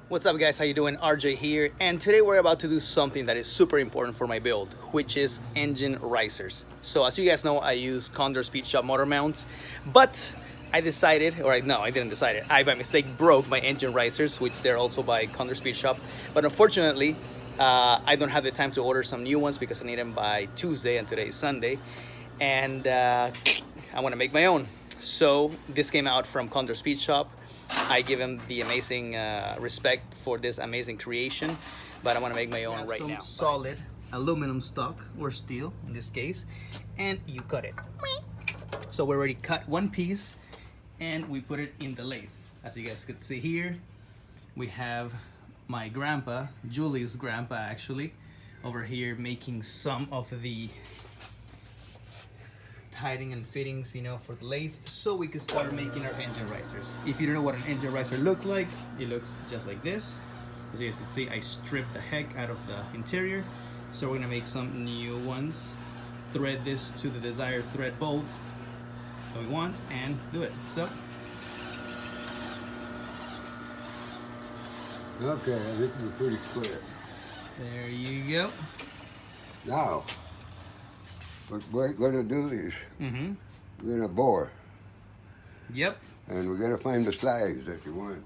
What's up guys, how you doing? RJ here, and today we're about to do something that is super important for my build, which is engine risers. So as you guys know, I use Condor Speed Shop motor mounts, but I decided, or no, I didn't decide it. I by mistake broke my engine risers, which they're also by Condor Speed Shop. But unfortunately, I don't have the time to order some new ones because I need them by Tuesday, and today is Sunday. And I want to make my own. So this came out from Condor Speed Shop. I give him the amazing respect for this amazing creation, but I want to make my own right now. Solid aluminum stock or steel in this case, and you cut it. So we already cut one piece and we put it in the lathe. As you guys could see here, we have my grandpa, Julie's grandpa actually, over here making some of the tightening and fittings, you know, for the lathe, so we could start making our engine risers. If you don't know what an engine riser looks like, it looks just like this. As you guys can see, I stripped the heck out of the interior, so we're gonna make some new ones, thread this to the desired thread bolt that we want, and do it. So okay, I think we're pretty clear. There you go. Now, what we're going to do is we're going to bore. Yep. And we're going to find the size that you want.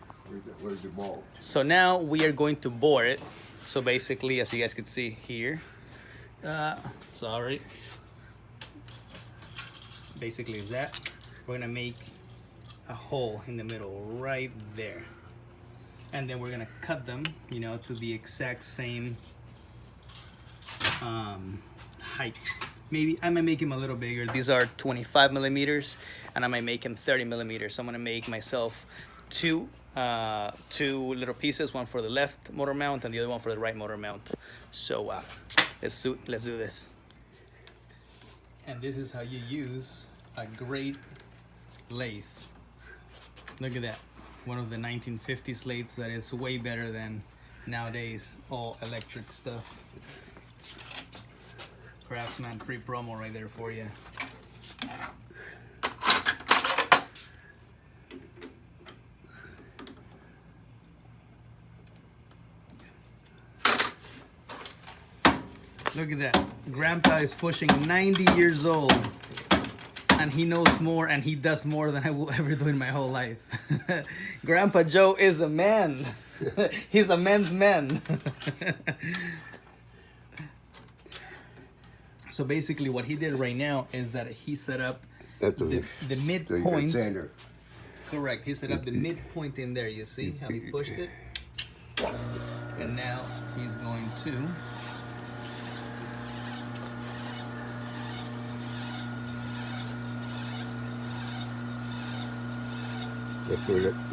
Where's the bolt? So now we are going to bore it. So basically, as you guys can see here, basically is that. We're going to make a hole in the middle right there. And then we're going to cut them, you know, to the exact same height. Maybe I might make him a little bigger. These are 25 millimeters, and I might make him 30 millimeters. So I'm gonna make myself two little pieces, one for the left motor mount and the other one for the right motor mount. So let's do this. And this is how you use a great lathe. Look at that, one of the 1950s lathes that is way better than nowadays all electric stuff. Craftsman free promo right there for you. Look at that. Grandpa is pushing 90 years old, and he knows more and he does more than I will ever do in my whole life. Grandpa Joe is a man. He's a man's man. So basically what he did right now is that he set up the midpoint. Correct, he set up the midpoint in there, you see how he pushed it? And now he's going to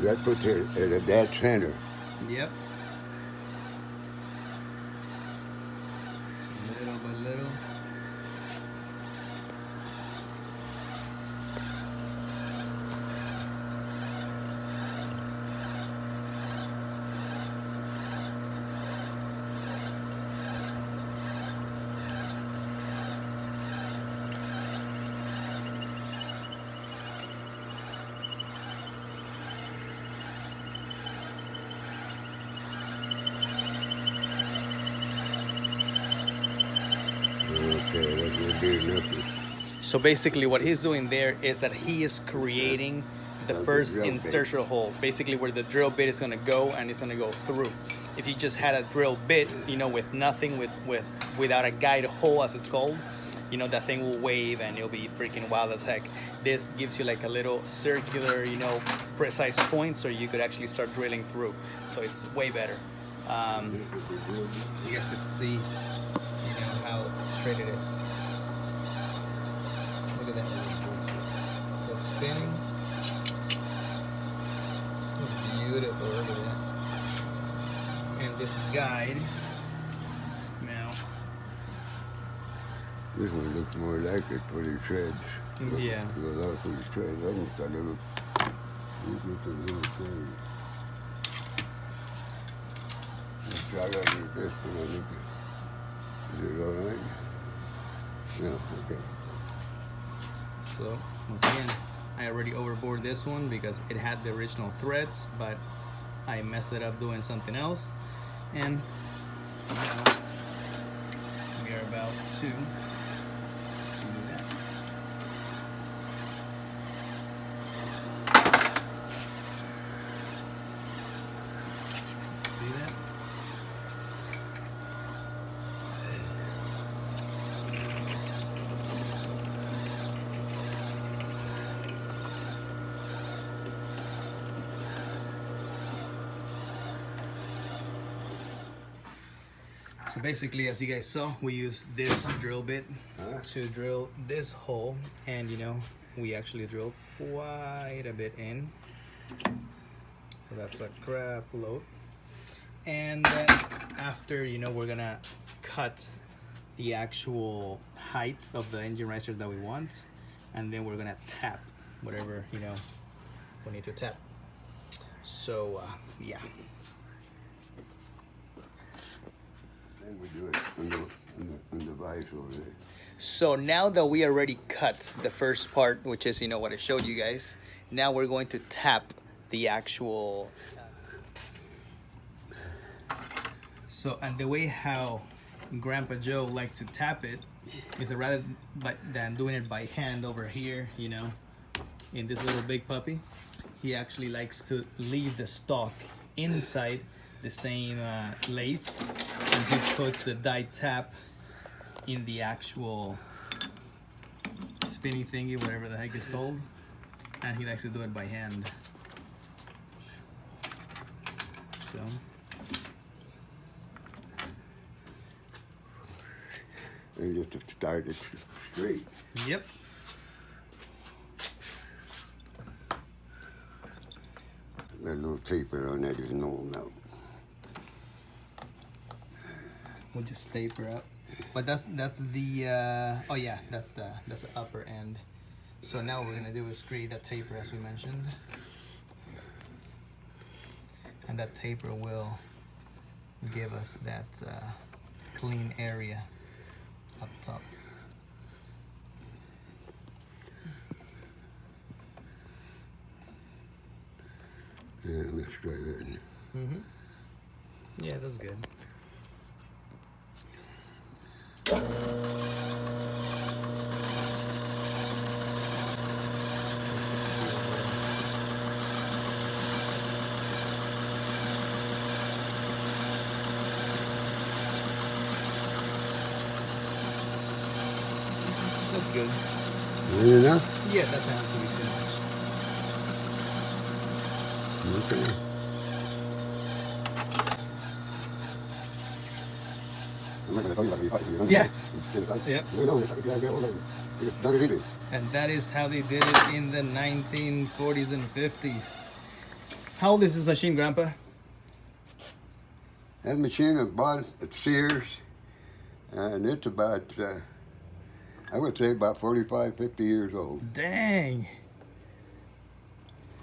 that puts it at a dead center. Yep. Little by little. Okay, that would be nothing. So basically what he's doing there is that he is creating the first insertion hole, basically where the drill bit is going to go and it's going to go through. If you just had a drill bit, you know, with nothing, without a guide hole as it's called, you know, that thing will wave and it'll be freaking wild as heck. This gives you like a little circular, you know, precise point, so you could actually start drilling through. So it's way better. You guys could see, you know, how straight it is. Look at that. That's spinning. It's beautiful. Look at that. And this guide now. This one looks more like it for the treads. Yeah. Because out for the treads, almost a little. Look at the little thing. Let's try out with this one. I look at. Is it all right? No, okay. So once again, I already overbored this one because it had the original threads, but I messed it up doing something else, and we are about to do that. See that? So basically, as you guys saw, we use this drill bit to drill this hole, and you know, we actually drilled quite a bit in. So that's a crap load. And then after, you know, we're gonna cut the actual height of the engine risers that we want, and then we're gonna tap whatever, you know, we need to tap. So yeah. And we do it on the vise over there. So now that we already cut the first part, which is, you know, what I showed you guys, now we're going to tap the actual. So, and the way how Grandpa Joe likes to tap it is that rather than doing it by hand over here, you know, in this little big puppy, he actually likes to leave the stock inside the same lathe, and he puts the die tap in the actual spinning thingy, whatever the heck it's called, and he likes to do it by hand. So And just to start it straight. yep. That little taper on that is no now. We'll just taper up, but that's the oh yeah, that's the upper end. So now what we're gonna do is create that taper as we mentioned, and that taper will give us that clean area up top. Yeah, let's try that. Yeah, that's good. That's good. Good enough? Yeah, that sounds to be finished. Okay. Yeah. Yep. And that is how they did it in the 1940s and 50s. How old is this machine, Grandpa? That machine I bought at Sears, and it's about, I would say about 45, 50 years old. Dang.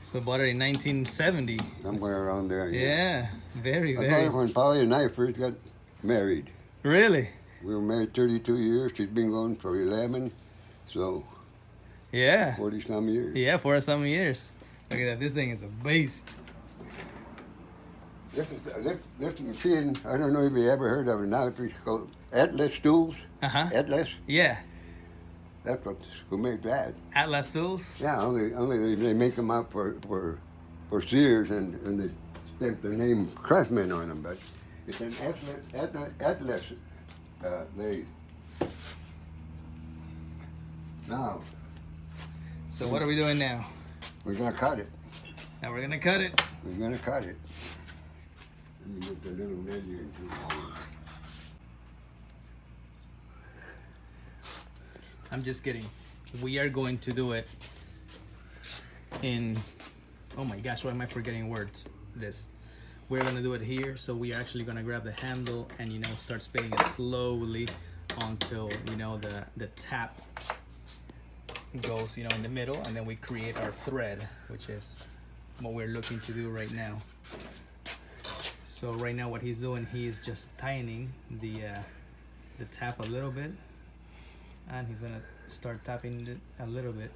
So bought it in 1970. Somewhere around there. Yeah, very, I bought very. it when Polly and I first got married. Really? We were married 32 years. She's been going for 11, so Yeah. 40-some years. Yeah, for some years. Look at that. This thing is a beast. This machine, I don't know if you ever heard of it now. It's called Atlas Tools. Uh-huh. Atlas. Yeah. That's who made that. Atlas Tools? Yeah, only they make them out for Sears, and they stamp the name Craftsman on them, but it's an Atlas lathe. Now, So what are we doing now? we're gonna cut it. Now we're gonna cut it. We're gonna cut it. Let me get the little measure into I'm just kidding. We are going to do it in, oh my gosh, why am I forgetting words? This. We're gonna do it here, so we're actually gonna grab the handle and, you know, start spinning it slowly until, you know, the tap goes, you know, in the middle, and then we create our thread, which is what we're looking to do right now. So right now what he's doing, he is just tightening the tap a little bit, and he's gonna start tapping it a little bit.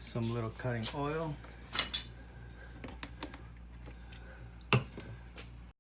some little cutting oil.